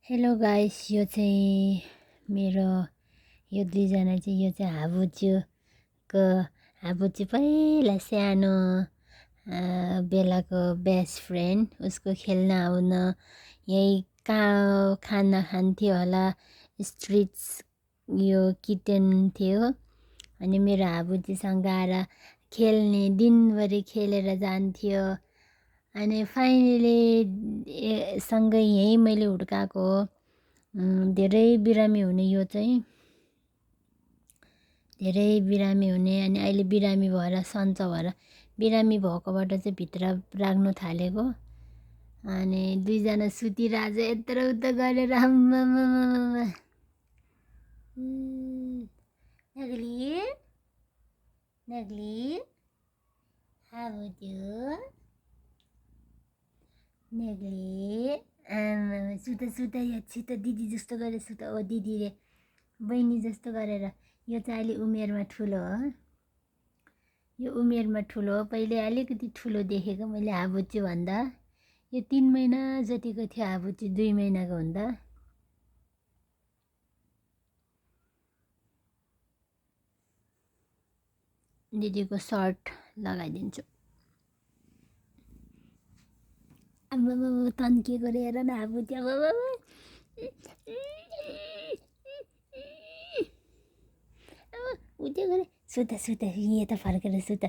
Hello guys, यो चाहिँ मेरो यो दुईजना चाहिँ यो चाहिँ हाबुच्ची पहिला सानो बेलाको बेस्ट फ्रेन्ड। उसको खेल्न आउन यही खाना खान्थ्यो होला। स्ट्रिट्स यो किटेन थियो अनि मेरो हाबुच्चीसँग आएर खेल्ने दिनभरि खेलेर जान्थ्यो। अनि फाइनली सँगै यहीँ मैले हुर्काएको हो। धेरै बिरामी हुने यो चाहिँ धेरै बिरामी हुने अनि अहिले बिरामी भएर सन्चो भएर बिरामी भएकोबाट चाहिँ भित्र राख्नु थालेको। अनि दुईजना सुतिरहेछ यत्र उत्र गरेर आम्मामामामा। नगली नगली हाबुच्चो नेग्ली आमा सुत या छिटो दिदी जस्तो गरेर सुत। ओ दिदी रे बहिनी जस्तो गरेर। यो चाहिँ अहिले उमेरमा ठुलो हो। यो उमेरमा ठुलो हो। पहिले अलिकति ठुलो देखेको मैले हाबुच्ची भन्दा। यो 3 महिना जतिको थियो हाबुच्ची 2 महिनाको हुँदा। दिदीको सर्ट लगाइदिन्छु। आम्मामा तन्किएको रे हेर न हाबुच्ची। आम्मामा उठ्यो गरे सुत यता फर्केर सुत।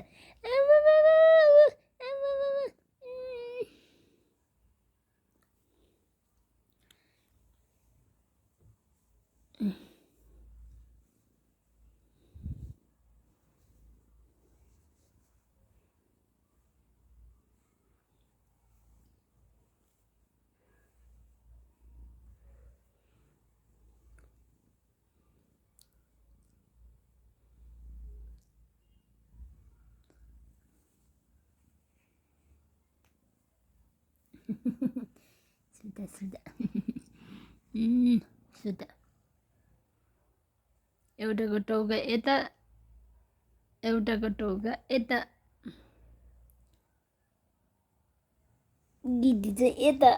सुत एउटाको टाउका यता एउटाको टाउका यता दिदी चाहिँ यता